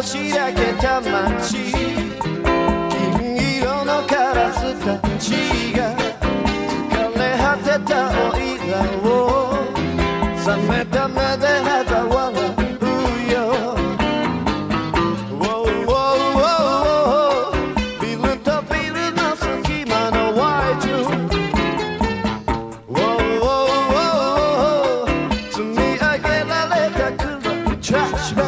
しらけた街、金色のカラスたちが疲れ果てたおいらを冷めた目で嘲笑うよ。ビルとビルの隙間の Y2 積み上げられた黒いトラッシュバン。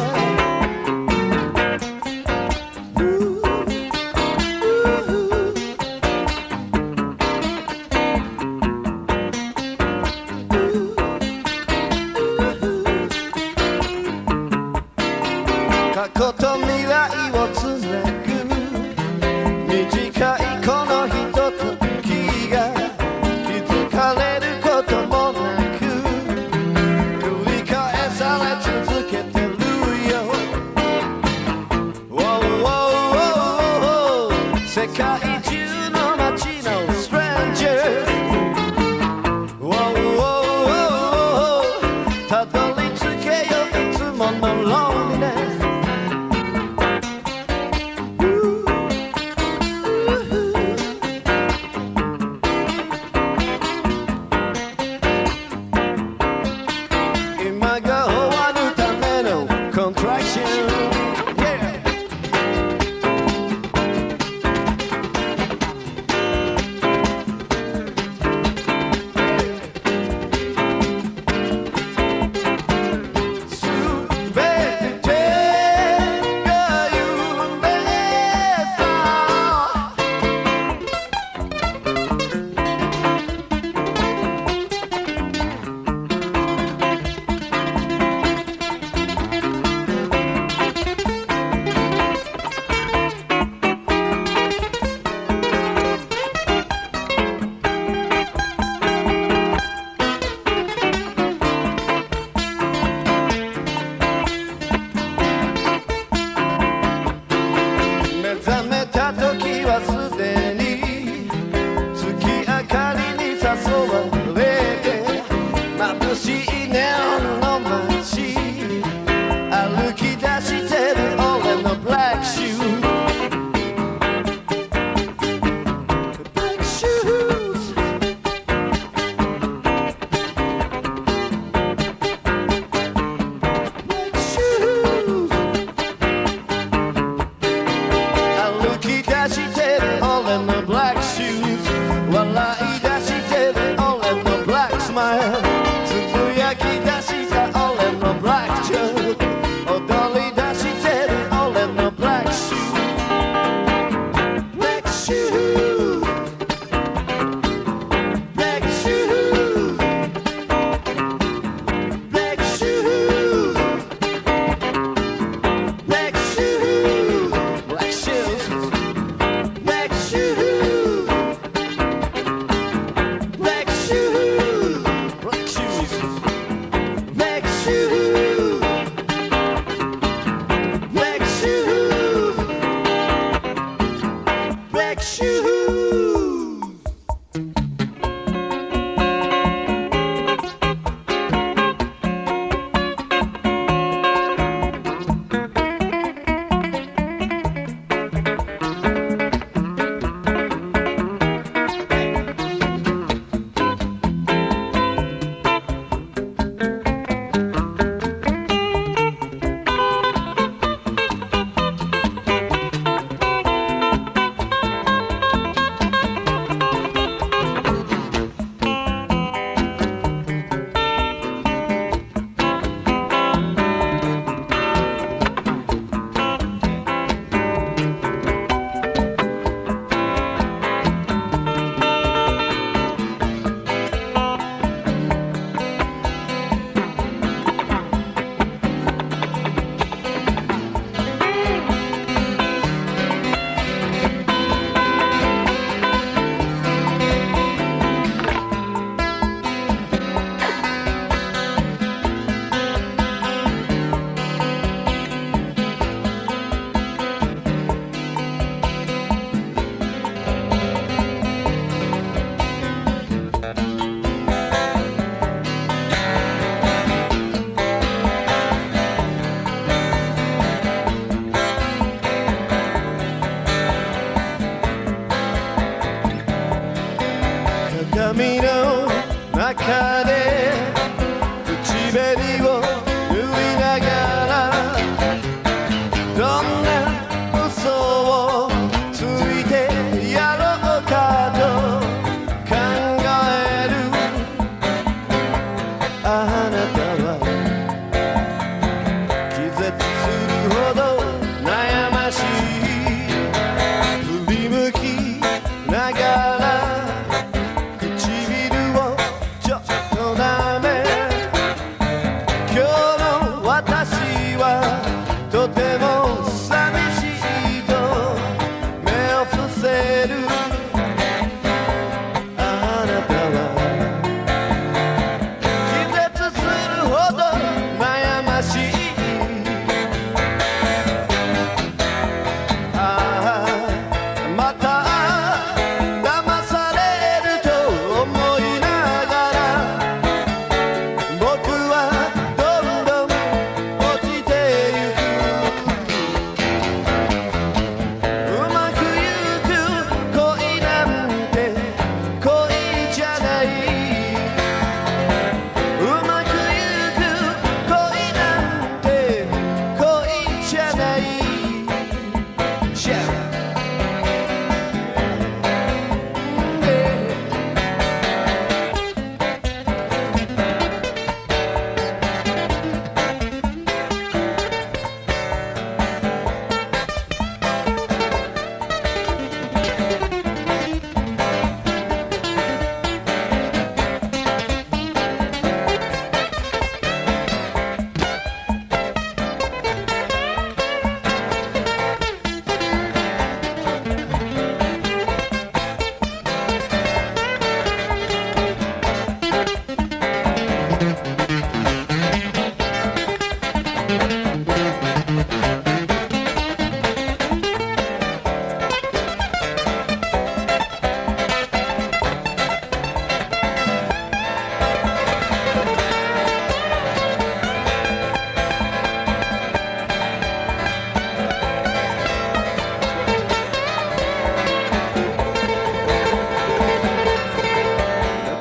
髪の中で口紅を塗りながらどんな嘘をついてやろうかと考えるあなたは気絶するほど悩ましい振り向きながら唇をちょっと舐め今日の私はとても寂しいと目を伏せるあなたは気絶するほど悩ましいまた騙されると思いながら僕はどんどん落ちてゆくうまくゆく恋なんて恋じゃないうまくゆく恋なんて恋じゃないシャー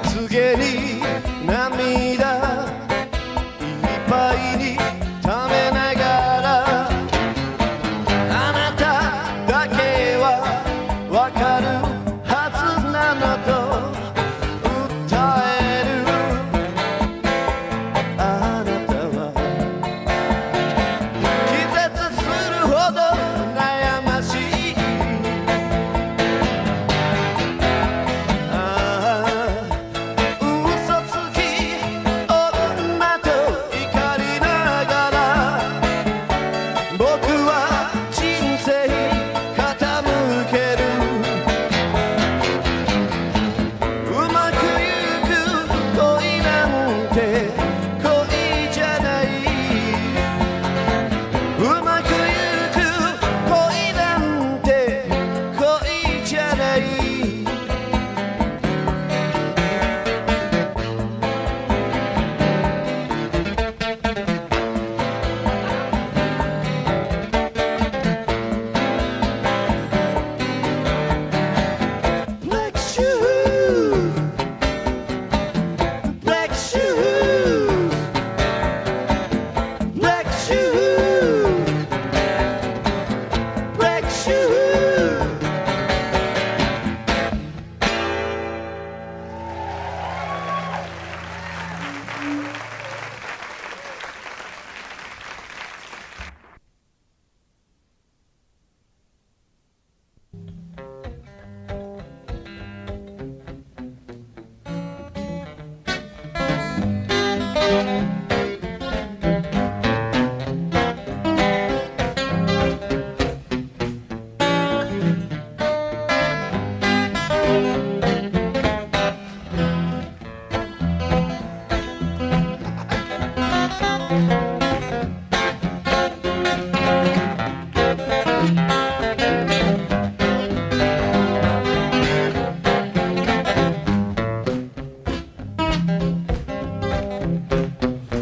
告げに涙いっぱいにためながらあなただけはわかるはずなのと訴えるあなたは気絶するほど悩ましい嘘つき女と怒りながら僕は人生傾けるうまくゆく恋なんて恋じゃないうまくゆく恋なんて恋じゃないBlack shoes, black shoes, black shoes, black shoes. 「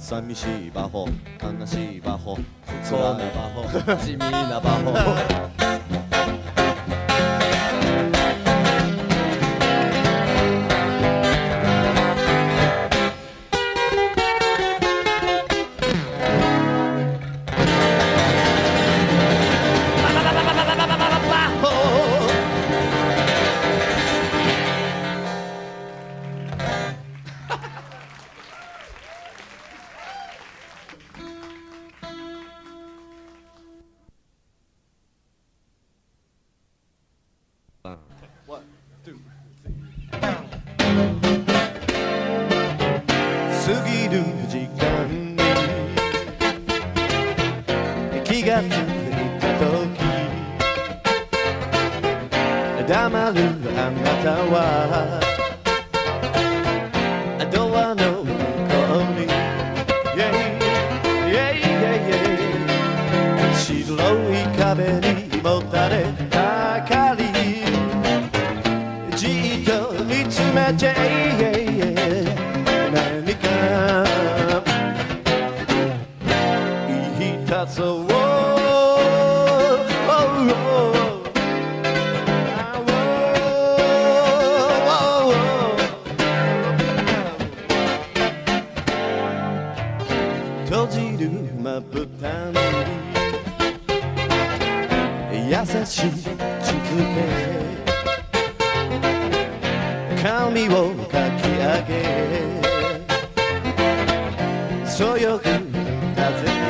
寂しいバホ、悲しいバホ、不幸なバホ、地味なバホ過ぎる時間に気がついた時、黙るあなたはドアの向こうに、白い壁にもたれかかり、じっと見つめて何か言いたそう。閉じるまぶたに優しい地図で髪をかき上げ、そよぐ風に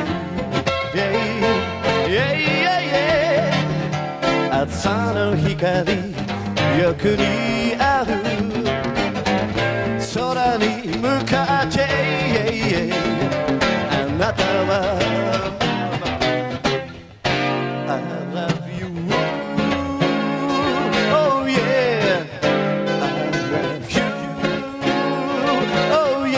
朝の光よく似合う空に向かってあなたは I love you oh yeah I love you oh yeah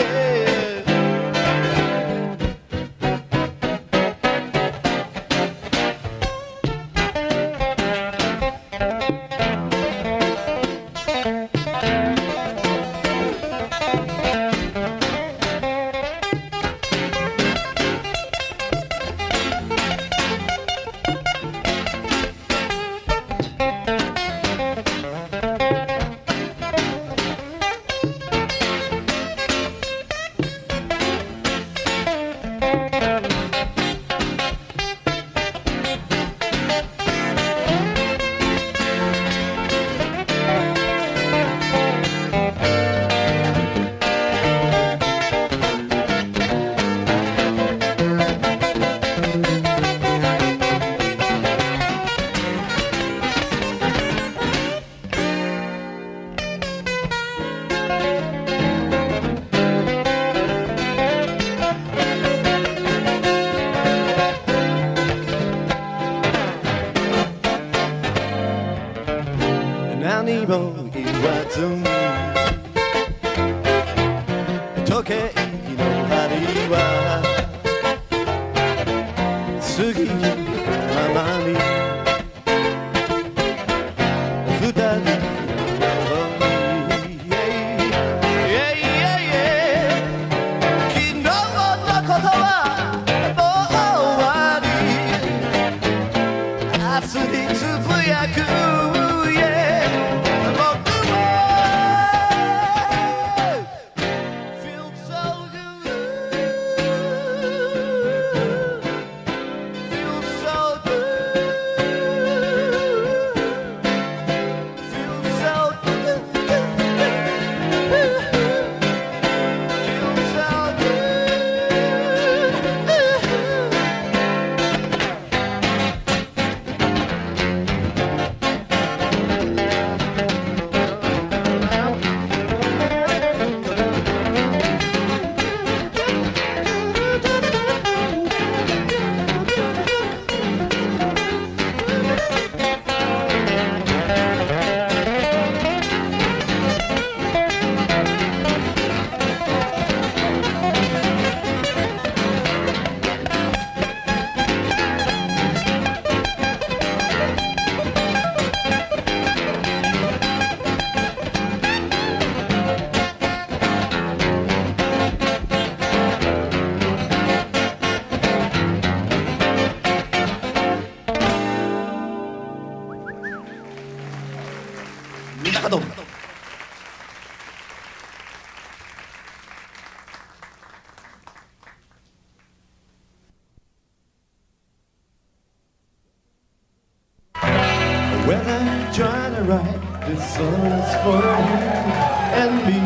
何も言わずに時計の針は過ぎるままに二人のように昨日のことはもう終わり、明日につぶやく僕 when I'm trying to write this song's for you and me.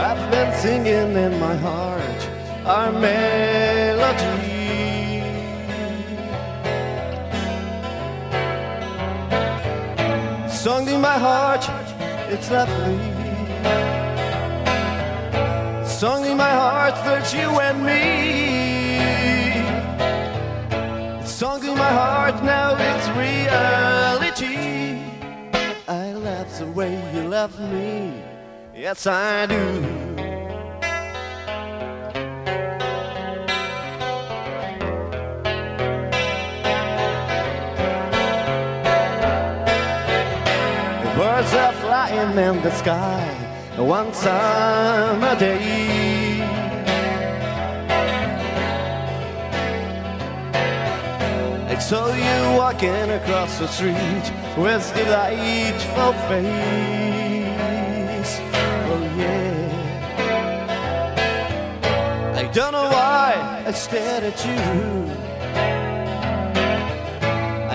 I've been singing in my heart our melody. Song in my heart, it's lovely. Song in my heart for you and me. Song in my heart, now it's reality. I love the way you love me. Yes, I do. The birds are flying in the sky one summer day. I saw you walking across the street with delightful face. Oh yeah. I don't know why I stared at you.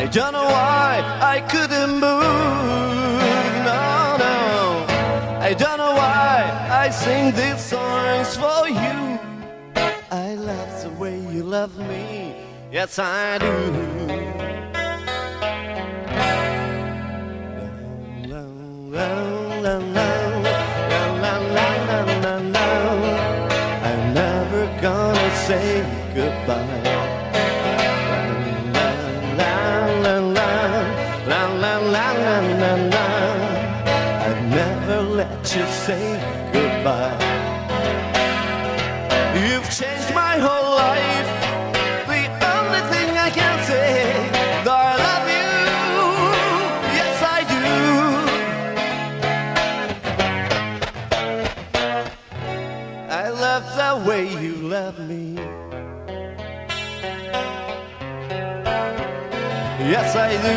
I don't know why I couldn't move. No, no. I don't know why I sing these songs for you. I love the way you love me. Yes, I do. La, la, la, la, la, la, la, la, la. I'm never gonna say goodbye. La, la, la, la, la, la, la, la, la, la. I'd never let you say goodbye. You've changed my whole life. I can say that I love you, yes I do. I love the way you love me. Yes I do.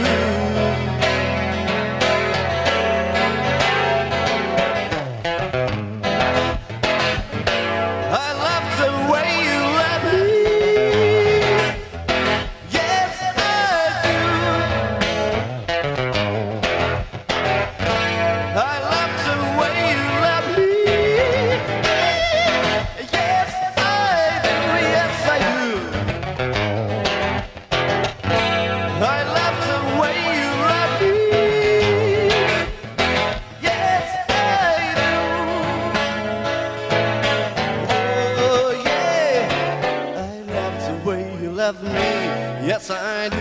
Yes, I do.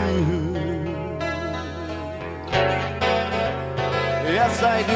Yes, I do.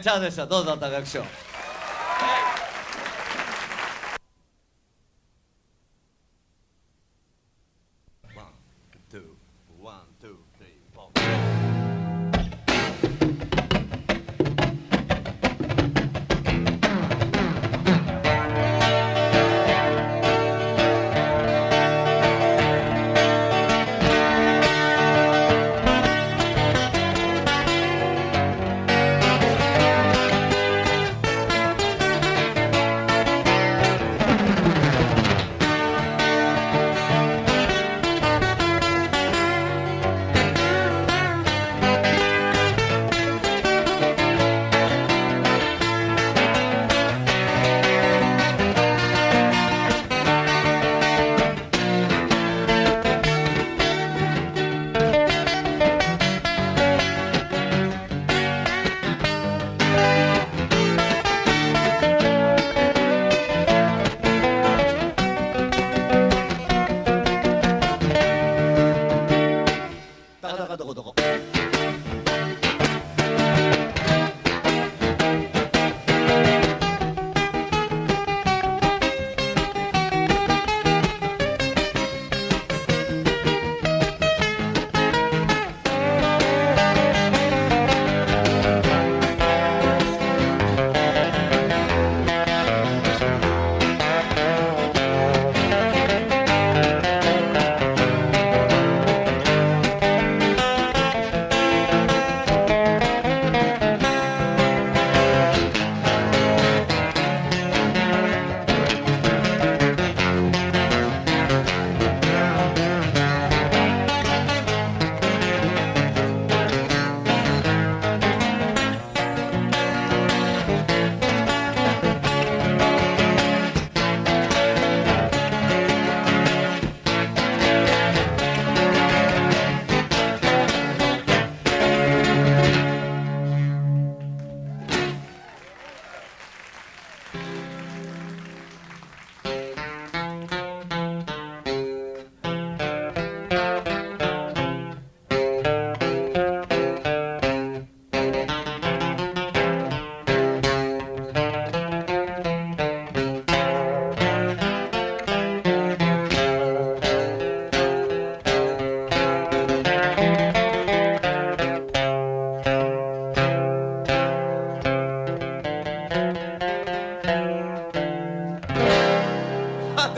チャンでした。どうぞ高くしょう。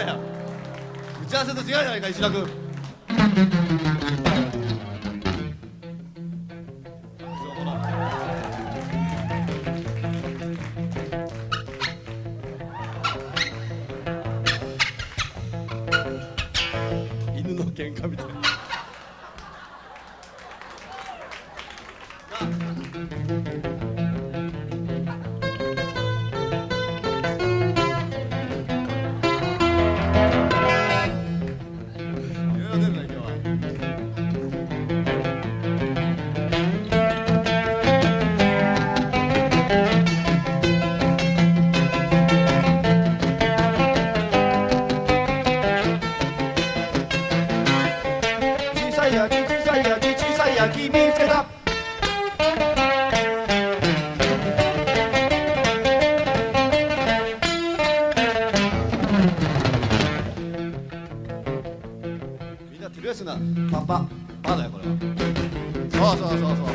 だよ。打ち合わせと違うじゃないか、石田君。犬の喧嘩みたいな。見つけた。みんな手拍子なパだよこれは。そうそうそうそう。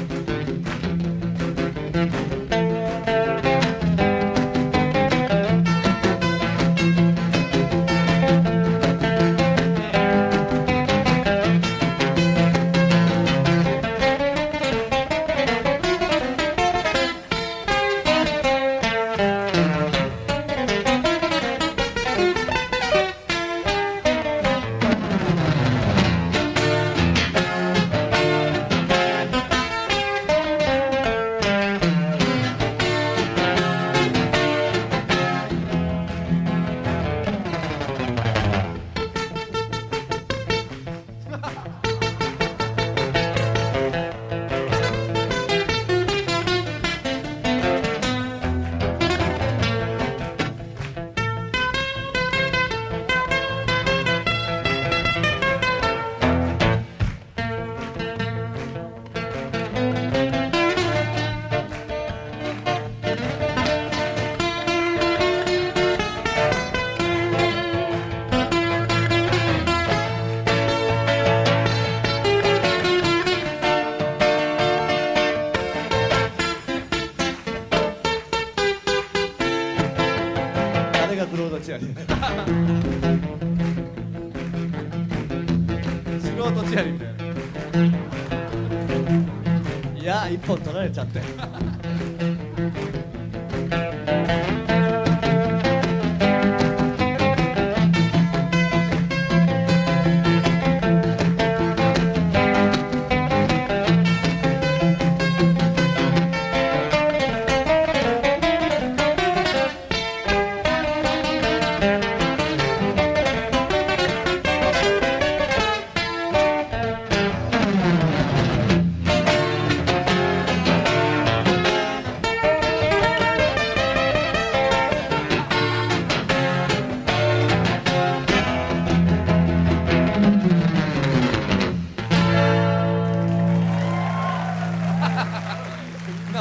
クロードチアリ素人チアリみたいな。いや一本取られちゃって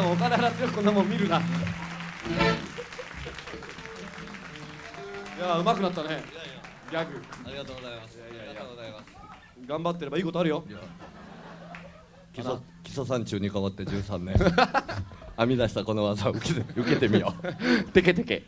お金払ってよこんなもん見るな。いや上手くなったね。ギャグありがとうございます。ありがとうございます。頑張ってればいいことあるよ。基礎山中に変わって13年編み出したこの技を受けてみよう。テケテケ。